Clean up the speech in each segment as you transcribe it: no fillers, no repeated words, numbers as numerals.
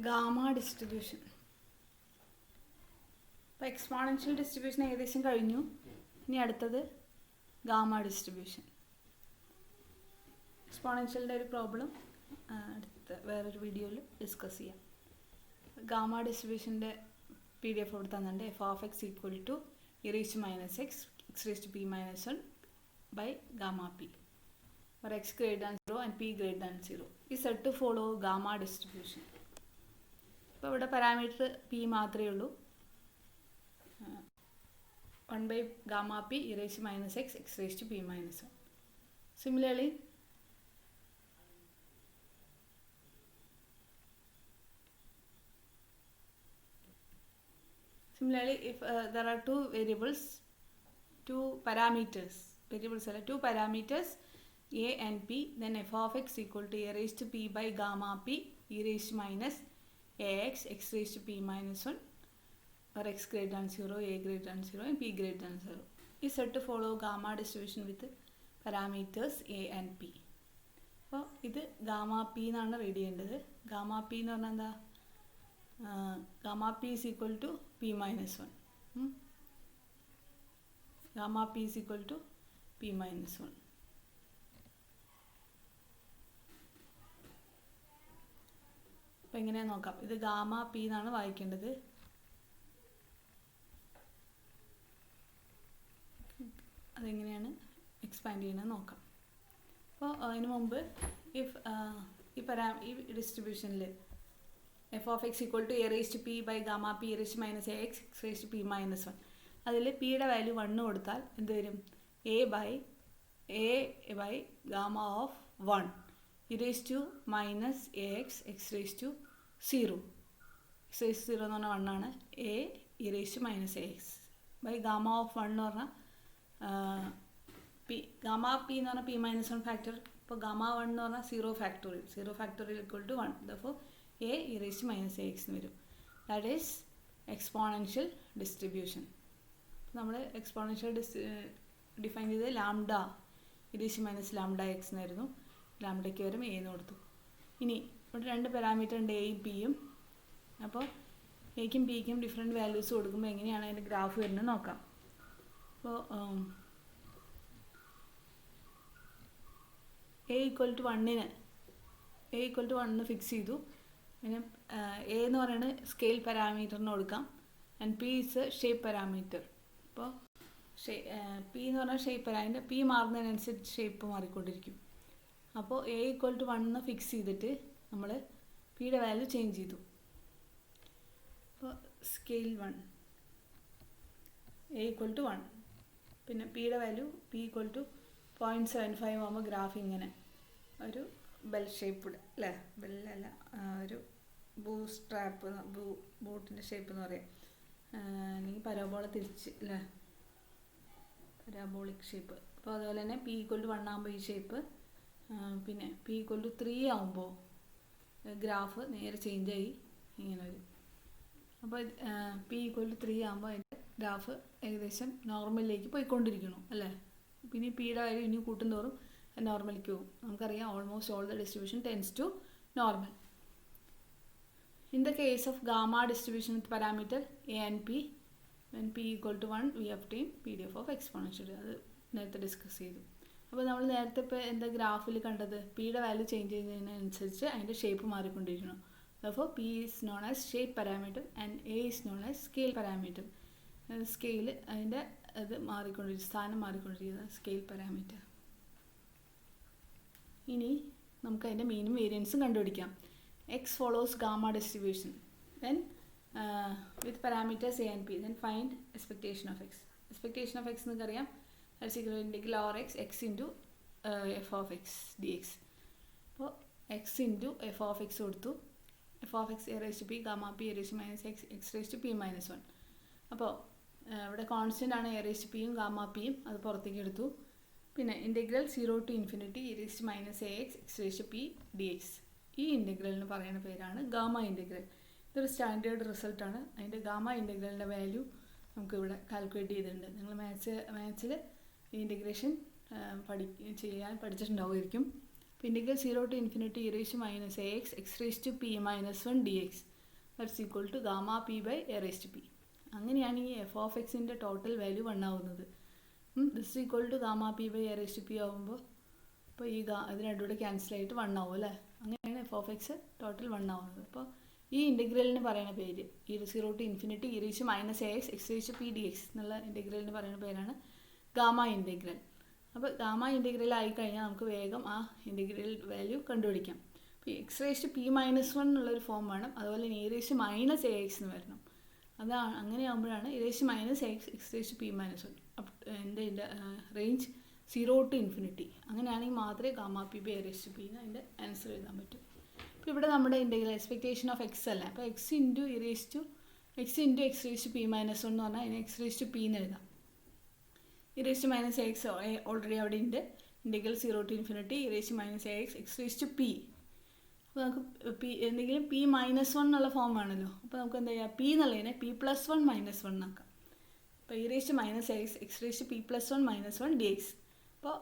Gamma distribution. അപ്പോൾ exponential distribution ഏകദേശം കഴിഞ്ഞു. ഇനി അടുത്തത് ഗാമ ഡിസ്ട്രിബ്യൂഷൻ. എക്സ്പോണൻഷ്യലിൻ്റെ ഒരു പ്രോബ്ലം അടുത്ത വേറൊരു വീഡിയോയിൽ ഡിസ്കസ് ചെയ്യാം. ഗാമ ഡിസ്ട്രിബ്യൂഷൻ്റെ PDF ഇവിടെ തന്നിട്ടുണ്ട്. f(x) = e - x (x⁻p - 1) by gamma p, where x greater than 0 and p greater than 0 is said to follow gamma distribution. അപ്പോൾ ഇവിടെ പാരാമീറ്റർ p മാത്രമേ ഉള്ളൂ. 1 by gamma p e - x (x⁻p - 1). Similarly, if there are two parameters a and p, then f(x) = e⁻p by gamma p e - ax (x⁻p - 1), or x greater than 0, a greater than 0 and p greater than 0 is said to follow gamma distribution with parameters a and p. അപ്പോൾ ഇത് gamma P എന്നാണ് read ചെയ്യേണ്ടത്. Gamma P എന്ന് പറഞ്ഞാൽ എന്താ? Gamma P = p - 1. Gamma P = p - 1. അപ്പോൾ എങ്ങനെയാണെന്ന് നോക്കാം. ഇത് ഗാമ പി എന്നാണ് വായിക്കേണ്ടത്. അതെങ്ങനെയാണ് എക്സ്പാൻഡ് ചെയ്യണമെന്ന് നോക്കാം. അപ്പോൾ അതിന് മുമ്പ് ഈ ഡിസ്ട്രിബ്യൂഷനിൽ f(x) = e⁻p by gamma p e - ax (x⁻p - 1), അതിൽ പിയുടെ വാല്യൂ 1 കൊടുത്താൽ എന്ത് വരും? a by gamma of 1 e - ax (x⁻0). x⁻0 എന്ന് പറഞ്ഞാൽ 1 ആണ്. a e - ax by gamma of 1 എന്ന് പറഞ്ഞാൽ ഗാമ പി എന്ന് പറഞ്ഞാൽ p - 1 ഫാക്ടർ. ഇപ്പോൾ ഗാമ 1 എന്ന് പറഞ്ഞാൽ 0 ഫാക്ടോറിയൽ = 1. അപ്പോൾ a e - ax എന്ന് വരും. That is exponential distribution. നമ്മൾ എക്സ്പോണൻഷ്യൽ ഡിഫൈൻ ചെയ്ത് ലാംഡ e - λx എന്നായിരുന്നു. ലാംഡയ്ക്ക് വരും a എന്ന് കൊടുത്തു. ഇനി ഇവിടെ രണ്ട് പാരാമീറ്റർ ഉണ്ട്, എയും പിയും. അപ്പോൾ എയ്ക്കും പിക്കും ഡിഫറെൻറ്റ് വാല്യൂസ് കൊടുക്കുമ്പോൾ എങ്ങനെയാണ് അതിൻ്റെ ഗ്രാഫ് വരുന്നത് നോക്കാം. അപ്പോൾ a = 1 ഫിക്സ് ചെയ്തു. പിന്നെ എ എന്ന് പറയുന്നത് സ്കെയിൽ പാരാമീറ്ററിന് കൊടുക്കാം. And P is shape parameter. അപ്പോൾ പി എന്ന് പറഞ്ഞാൽ ഷേപ്പ് പാരാമീറ്റർ. പി മാറുന്നതിനനുസരിച്ച് ഷേപ്പ് മാറിക്കൊണ്ടിരിക്കും. അപ്പോൾ a = 1 ഫിക്സ് ചെയ്തിട്ട് നമ്മൾ പിയുടെ വാല്യൂ ചേഞ്ച് ചെയ്തു. അപ്പോൾ സ്കെയിൽ 1 a = 1, പിന്നെ പിയുടെ വാല്യൂ p = 0.75 ആകുമ്പോൾ ഗ്രാഫ് ഇങ്ങനെ ഒരു ബെൽ ഷേപ്പ്ഡ് അല്ലേ? ബെല്ലല്ല, ഒരു ബൂട്ടിൻ്റെ ഷേപ്പ് എന്ന് പറയാം. അല്ലെങ്കിൽ പരാബോള തിരിച്ച് അല്ലേ? Parabolic shape. അപ്പോൾ അതുപോലെ തന്നെ p = 1 ആകുമ്പോൾ ഈ ഷേപ്പ്, പിന്നെ p = 3 ആകുമ്പോൾ ഗ്രാഫ് നേരെ ചേഞ്ചായി ഇങ്ങനെ വരും. അപ്പോൾ p = 3 ആകുമ്പോൾ അതിൻ്റെ ഗ്രാഫ് ഏകദേശം നോർമലിലേക്ക് പോയിക്കൊണ്ടിരിക്കുന്നു അല്ലേ? പിന്നെ പിയുടെ വാല്യൂ ഇനി കൂട്ടുന്തോറും നോർമലിലേക്ക് പോകും. നമുക്കറിയാം almost all the distribution tends to normal. In the case of gamma distribution with parameter a and p, when p = 1 we obtain PDF of exponential. അത് നേരത്തെ ഡിസ്കസ് ചെയ്തു. അപ്പോൾ നമ്മൾ നേരത്തെ ഇപ്പോൾ എന്താ ഗ്രാഫിൽ കണ്ടത്? പിയുടെ വാല്യൂ ചേഞ്ച് ചെയ്യുന്നതിനനുസരിച്ച് അതിൻ്റെ ഷേപ്പ് മാറിക്കൊണ്ടിരിക്കുന്നു. അപ്പോൾ p is known as shape parameter and a is known as scale parameter. Scale അതിൻ്റെ അത് മാറിക്കൊണ്ടിരിക്കും, സ്ഥാനം മാറിക്കൊണ്ടിരിക്കുന്നത് സ്കെയിൽ പാരാമീറ്റർ. ഇനി നമുക്ക് അതിൻ്റെ മീനും വേരിയൻസും കണ്ടുപിടിക്കാം. X follows gamma distribution then with parameters a and p, then find expectation of x. expectation of x നമുക്കറിയാം, that's equal to integral over x into f(x) dx. അപ്പോൾ x into f(x) കൊടുത്തു. f(x) e⁻p gamma p e⁻x (x⁻p - 1). അപ്പോൾ ഇവിടെ constant ആണ് e⁻p യും gamma പിയും, അത് പുറത്തേക്ക് എടുത്തു. പിന്നെ integral 0 to ∞ e⁻ax (x⁻p) dx. ഈ ഇൻ്റഗ്രലിന് പറയുന്ന പേരാണ് ഗാമ ഇൻ്റഗ്രൽ. ഇതൊരു സ്റ്റാൻഡേർഡ് റിസൾട്ടാണ്. അതിൻ്റെ ഗാമ ഇൻ്റഗ്രലിൻ്റെ വാല്യൂ നമുക്കിവിടെ കാൽക്കുലേറ്റ് ചെയ്തിട്ടുണ്ട്. നിങ്ങൾ മാത്സിൽ ഇൻ്റഗ്രേഷൻ ചെയ്യാൻ പഠിച്ചിട്ടുണ്ടാവുമായിരിക്കും. അപ്പോൾ integral 0 to ∞ e⁻ax (x⁻p - 1) dx. That's equal to gamma p by a raise to p. അങ്ങനെയാണ് ഈ എഫ് ഓഫ് എക്സിൻ്റെ ടോട്ടൽ വാല്യൂ 1 ആവുന്നത്. This equal to gamma p by a raise to p ആവുമ്പോൾ അപ്പോൾ ഈ ഇത് രണ്ടും കൂടെ ക്യാൻസലായിട്ട് 1 ആവും അല്ലേ. അങ്ങനെയാണ് എഫ് ഓഫ് എക്സ് ടോട്ടൽ 1 ആവുന്നത്. അപ്പോൾ ഈ ഇൻ്റഗ്രലിന് പറയുന്ന പേര് (0 to ∞ e raised to -ax x raised to p dx) എന്നുള്ള ഇൻ്റഗ്രലിന് പറയുന്ന പേരാണ് ഗാമ ഇൻ്റഗ്രൽ. അപ്പോൾ ഗാമ ഇൻ്റഗ്രൽ ആയിക്കഴിഞ്ഞാൽ നമുക്ക് വേഗം ആ ഇൻ്റഗ്രൽ വാല്യൂ കണ്ടുപിടിക്കാം. അപ്പോൾ എക്സ് റേസ് ടു പി -1 എന്നുള്ളൊരു ഫോം വേണം. അതുപോലെ e raised to -ax എന്ന് വരണം. അതാണ് അങ്ങനെയാകുമ്പോഴാണ് e raised to -ax x raised to p -1 എൻ്റെ റേഞ്ച് 0 to ∞. അങ്ങനെയാണെങ്കിൽ മാത്രമേ gamma p by a raise to p അതിൻ്റെ ആൻസർ എഴുതാൻ പറ്റും. അപ്പോൾ ഇവിടെ നമ്മുടെ ഇൻ്റഗ്രൽ എക്സ്പെക്റ്റേഷൻ ഓഫ് എക്സ് അല്ല. അപ്പോൾ x into x raise to p -1 എന്ന് പറഞ്ഞാൽ അതിന് എക്സ് റേസ് ടു പി എന്ന് എഴുതാം. e raised to -ax already അവിടെ ഉണ്ട്. Integral 0 to ∞ e raised to -ax x raised to p. അപ്പോൾ നമുക്ക് പി എന്തെങ്കിലും p -1 എന്നുള്ള ഫോം ആണല്ലോ. അപ്പോൾ നമുക്ക് എന്താ ചെയ്യുക, p എന്നുള്ളതിനെ p+1 -1 ആക്കാം. അപ്പോൾ e raised to -ax x raised to p+1 -1 dx. അപ്പോൾ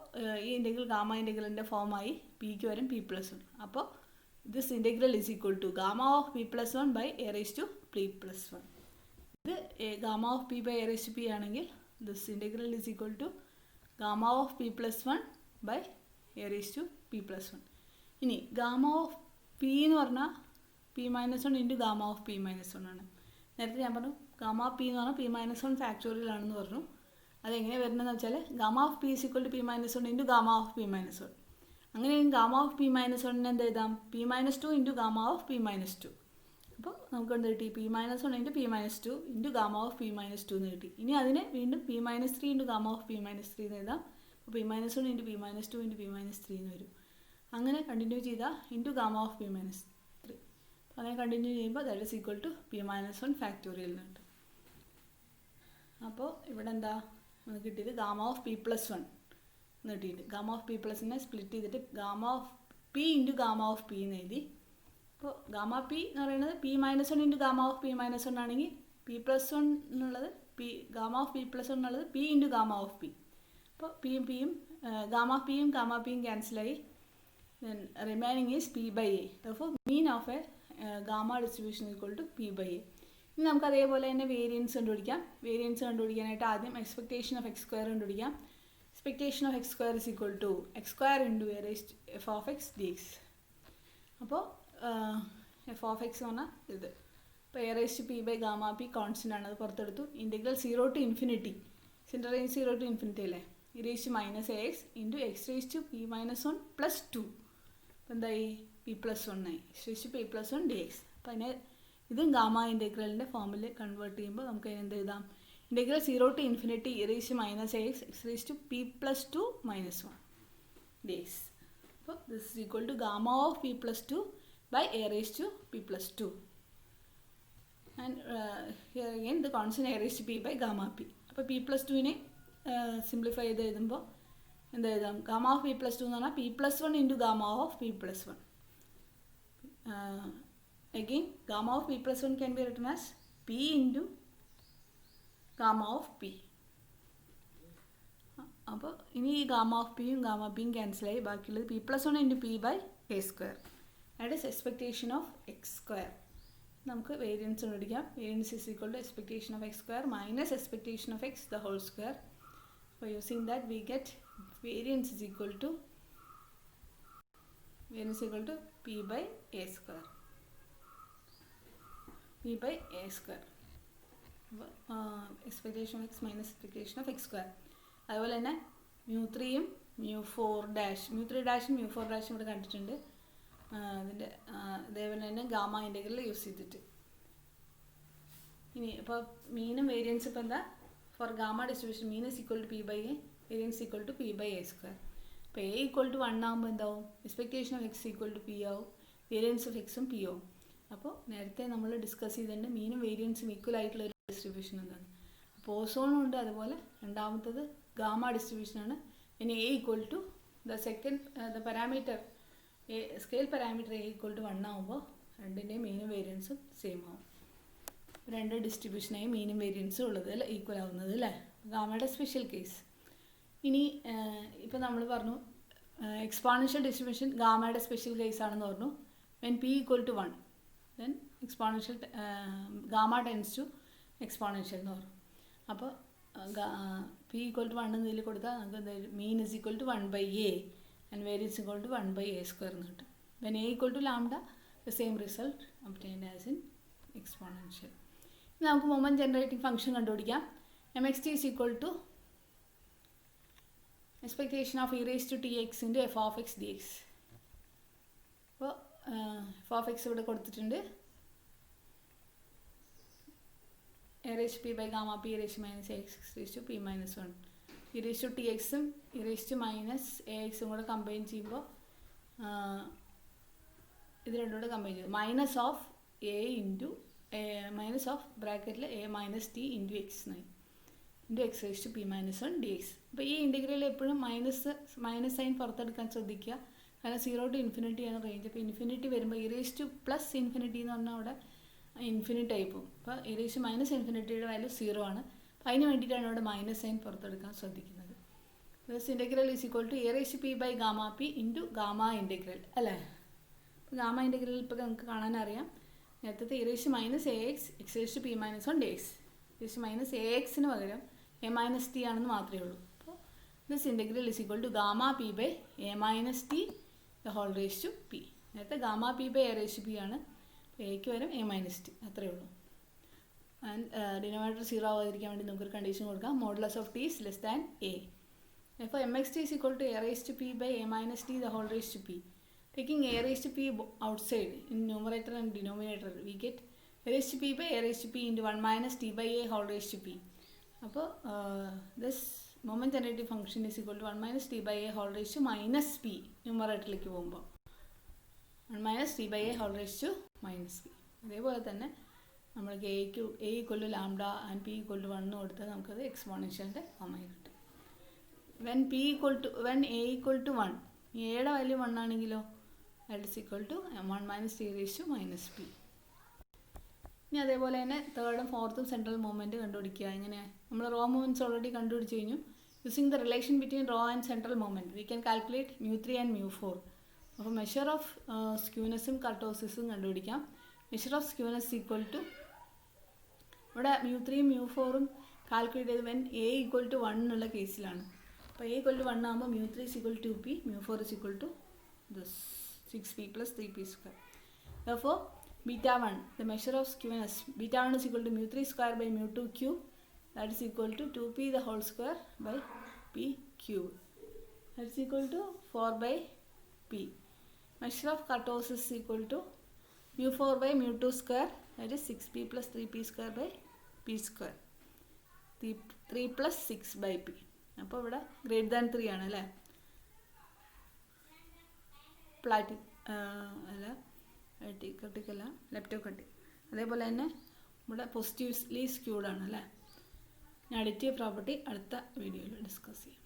ഈ ഇൻ്റഗ്രൽ ഗാമ ഇൻ്റഗ്രലിൻ്റെ ഫോമായി പിക്ക് വരും p+1. അപ്പോൾ this integral is equal to gamma of p+1 by a raise to p+1. ഇത് gamma of p by a raise to p ആണെങ്കിൽ this integral is equal to gamma of p+1 by a raise to p+1. ഇനി gamma of p എന്ന് പറഞ്ഞാൽ p-1 into gamma of p-1 ആണ്. നേരത്തെ ഞാൻ പറഞ്ഞു gamma p എന്ന് പറഞ്ഞാൽ p-1 ഫാക്ടോറിയൽ ആണെന്ന് പറഞ്ഞു. അതെങ്ങനെയാണ് വരുന്നതെന്ന് വെച്ചാൽ gamma of p is equal to p-1 into gamma of p-1. അങ്ങനെയെങ്കിൽ ഗാമ ഓഫ് p-1 എന്ത് എഴുതാം, p-2 into gamma of p-2. അപ്പോൾ നമുക്ക് എന്ത് കിട്ടി, p-1 into p-2 into gamma of p-2 എന്ന് കിട്ടി. ഇനി അതിനെ വീണ്ടും p-3 into gamma of p-3 എന്ന് എഴുതാം. അപ്പോൾ p-1 into p-2 into p-3 എന്ന് വരും. അങ്ങനെ കണ്ടിന്യൂ ചെയ്താൽ ഇൻറ്റു ഗാമ ഓഫ് p-3. അങ്ങനെ കണ്ടിന്യൂ ചെയ്യുമ്പോൾ that is equal to p-1 factorial എന്ന് കിട്ടും. അപ്പോൾ ഇവിടെ എന്താ നമുക്ക് കിട്ടിയത്, ഗാമ ഓഫ് p+1 എന്ന് കിട്ടിയിട്ട് ഗാമ ഓഫ് p+നെ സ്പ്ലിറ്റ് ചെയ്തിട്ട് gamma of p into gamma of p എന്ന് എഴുതി. അപ്പോൾ ഗാമ p എന്ന് പറയുന്നത് p-1 into gamma of p-1 ആണെങ്കിൽ p+1 എന്നുള്ളത് ഗാമ ഓഫ് p+1 എന്നുള്ളത് p into gamma of p. അപ്പോൾ പിയും ഗാമ പിയും ക്യാൻസലായി. then remaining is p by a. therefore mean of a gamma distribution is equal to p by a. ഇനി നമുക്ക് അതേപോലെ തന്നെ വേരിയൻസ് കണ്ടുപിടിക്കാം. വേരിയൻസ് കണ്ടുപിടിക്കാനായിട്ട് ആദ്യം എക്സ്പെക്റ്റേഷൻ ഓഫ് എക്സ് സ്ക്വയർ കണ്ടുപിടിക്കാം. Expectation of x square is equal to x square into a raised f of x d x. അപ്പോൾ f of x എന്ന് പറഞ്ഞാൽ ഇത്. അപ്പോൾ a raised p by gamma p constant ആണ്, അത് പുറത്തെടുത്തു. Integral 0 to ∞, central range 0 to ∞ അല്ലേ. e raised to -ax into x raised to p-1 plus 2. അപ്പോൾ എന്തായി, p+1 ആയി, x raised to p+1 dx. അപ്പോൾ അതിനെ ഇതും ഗാമ ഇൻ്റഗ്രലിൻ്റെ ഫോമിൽ കൺവേർട്ട് ചെയ്യുമ്പോൾ നമുക്ക് അതിന് എന്ത് എഴുതാം, integral 0 to ∞ e raised to -ax x raised to p+2 -1 dx. അപ്പോൾ this is equal to gamma of p+2 by a raised to p+2. And here again the constant a raised to p by gamma p. അപ്പോൾ p+2നെ simplify ചെയ്ത് എഴുതുമ്പോൾ എന്താ എഴുതാം, gamma of p+2 എന്ന് പറഞ്ഞാൽ p+1 into gamma of p+1. Again gamma of p+1 can be written as p into gamma of p. അപ്പോൾ ഇനി ഈ ഗാമ ഓഫ് പിയും ക്യാൻസലായി. ബാക്കിയുള്ളത് p+1 into p by a square. That is expectation of x square. നമുക്ക് variance കണ്ടുപിടിക്കാം. Variance is equal to expectation of x square minus expectation of x the whole square. By using that we get variance is equal to p by a square. p by a square. Expectation of x minus expectation of x square. അതുപോലെ തന്നെ μ3യും μ3' μ4' ഇവിടെ കണ്ടിട്ടുണ്ട്. അതിൻ്റെ അതേപോലെ തന്നെ gamma integral use ചെയ്തിട്ട്. ഇനി ഇപ്പോൾ മീനും വേരിയൻസ് ഇപ്പോൾ എന്താ, for gamma distribution mean is equal to p by a, variance equal to p by a square. അപ്പോൾ a equal to 1 ആകുമ്പോൾ എന്താവും, expectation of x equal to p ആവും, വേരിയൻസ് ഓഫ് എക്സും p ആവും. അപ്പോൾ നേരത്തെ നമ്മൾ ഡിസ്കസ് ചെയ്തിട്ടുണ്ട് മീനും വേരിയൻസും ഈക്വൽ ആയിട്ടുള്ള ഒരു ഡിസ്ട്രിബ്യൂഷൻ എന്താണ്. അപ്പോൾ ഓസോണും ഉണ്ട്. അതുപോലെ രണ്ടാമത്തത് ഗാമ ഡിസ്ട്രിബ്യൂഷനാണ്. പിന്നെ a equal to the parameter scale parameter a equal to 1 ആകുമ്പോൾ രണ്ടിൻ്റെയും മീനും വേരിയൻസും സെയിം ആവും. രണ്ട് ഡിസ്ട്രിബ്യൂഷനായി മീനും വേരിയൻസും ഉള്ളത് അല്ലേ, ഈക്വൽ ആവുന്നത് അല്ലേ, ഗാമയുടെ സ്പെഷ്യൽ കേസ്. ഇനി ഇപ്പോൾ നമ്മൾ പറഞ്ഞു എക്സ്പോണൻഷ്യൽ ഡിസ്ട്രിബ്യൂഷൻ ഗാമയുടെ സ്പെഷ്യൽ കേസ് ആണെന്ന് പറഞ്ഞു. When p equal to 1 then exponential gamma tends to exponential എന്ന് പറയും. അപ്പോൾ പി ഈക്വൽ ടു 1 എന്നതിൽ കൊടുത്താൽ നമുക്ക് mean is equal to 1/a and variance equal to 1/a² എന്ന് കിട്ടും. When a equal to lambda the same result obtained as in exponential. ഇനി നമുക്ക് മൊമെൻറ്റ് ജനറേറ്റിംഗ് ഫംഗ്ഷൻ കണ്ടുപിടിക്കാം. mxt is equal to expectation of e raised to tx into f of x dx. അപ്പോൾ f of x ഇവിടെ കൊടുത്തിട്ടുണ്ട്. a raised to p by gamma p raised to minus ax raised to p minus 1. e raised to txും e raised to minus axും കൂടെ combine ചെയ്യുമ്പോൾ ഇത് രണ്ടും കൂടെ combine ചെയ്തു minus of a into minus of ബ്രാക്കറ്റിൽ a minus t into x 9 into x raise to p minus 1 dx. അപ്പോൾ ഈ integral എപ്പോഴും മൈനസ് സൈൻ പുറത്തെടുക്കാൻ ശ്രദ്ധിക്കുക. കാരണം 0 to ഇൻഫിനിറ്റി ആണ് റേഞ്ച്. അപ്പോൾ ഇൻഫിനിറ്റി വരുമ്പോൾ e raise to plus infinity എന്ന് പറഞ്ഞാൽ അവിടെ ഇൻഫിനിറ്റ് ആയി പോകും. അപ്പോൾ ഇ റേസ് ടു മൈനസ് ഇൻഫിനിറ്റിയുടെ വാല്യൂ 0 ആണ്. അപ്പോൾ അതിന് വേണ്ടിയിട്ടാണ് അവിടെ മൈനസ് സൈൻ പുറത്തെടുക്കാൻ ശ്രദ്ധിക്കുന്നത്. This integral is equal to a raise to p by gamma p into gamma integral അല്ലേ. അപ്പോൾ ഗാമ ഇൻ്റഗ്രൽ ഇപ്പോൾ നമുക്ക് കാണാനറിയാം. നേരത്തെ e raise to minus a x x raise to p minus 1 dx. E raise to minus a എക്സിന് പകരം എ മൈനസ് ടി ആണെന്ന് മാത്രമേ ഉള്ളൂ. അപ്പോൾ this integral is equal to gamma p by a minus t the whole raise to P. നേരത്തെ gamma p by a raise to p ആണ്. അപ്പോൾ എക്ക് വരും എ മൈനസ് ടി അത്രയേ ഉള്ളൂ. ആൻഡ് ഡിനോമിനേറ്റർ 0 ആവാതിരിക്കാൻ വേണ്ടി നമുക്കൊരു കണ്ടീഷൻ കൊടുക്കാം. Modulus of t is less than a. അപ്പോൾ M X t is equal to a raise to p by a minus t the whole raise to p. Taking a raised to p outside in numerator and denominator, we get a raised to p by a raised to p into 1 minus t by a whole raised to p. അപ്പോൾ this moment generative function is equal to 1 minus t by a whole raised to minus p ന്യൂമറേറ്ററിലേക്ക് പോകുമ്പോൾ 1 minus t by a whole raised to minus p. അതേപോലെ തന്നെ നമ്മൾക്ക് a equal to lambda and p equal to 1 കൊടുത്താൽ നമുക്കത് എക്സ്പോണൻഷ്യലിൻ്റെ ഫോമായി കിട്ടും. When a equal to 1 എയുടെ value 1 ആണെങ്കിലോ that is equal to 1 minus t raised to minus p. ഇനി അതേപോലെ തന്നെ തേർഡും ഫോർത്തും സെൻട്രൽ മൂവ്മെൻറ്റ് കണ്ടുപിടിക്കുക. എങ്ങനെ നമ്മൾ റോ മൂവ്മെൻറ്റ്സ് ഓൾറെഡി കണ്ടുപിടിച്ച് കഴിഞ്ഞു. Using the relation between raw and central moment we can calculate μ3 and μ4. അപ്പോൾ മെഷർ ഓഫ് സ്ക്യൂനെസ്സും കർട്ടോസിസും കണ്ടുപിടിക്കാം. Measure of skewness equal to ഇവിടെ μ3 μ4 കാൽക്കുലേറ്റ് ചെയ്ത് വെൻ a ഈക്വൽ ടു 1 എന്നുള്ള കേസിലാണ്. അപ്പോൾ a ഈക്വൽ ടു 1 ആകുമ്പോൾ μ3 is equal to 2p, μ4 is equal to this 6p plus 3p square. Therefore, beta 1, the measure of skewness, beta 1 is equal to μ3 square by μ2 cube, that is equal to 2p the whole square by p cube, that is equal to 4 by p. Measure of kurtosis is equal to μ4 by μ2 square, that is 6p plus 3p square by p square, 3 plus 6 by p. അപ്പോൾ ഇവിടെ greater than 3 ആണ് അല്ലേ. പ്ലാറ്റിക് അല്ല ക്രിട്ടിക്കല്ല ലെപ്റ്റോക്രിട്ടിക്. അതേപോലെ തന്നെ ഇവിടെ positively squid ആണ് അല്ലേ. അഡിറ്റീവ് പ്രോപ്പർട്ടി അടുത്ത വീഡിയോയിൽ ഡിസ്കസ് ചെയ്യാം.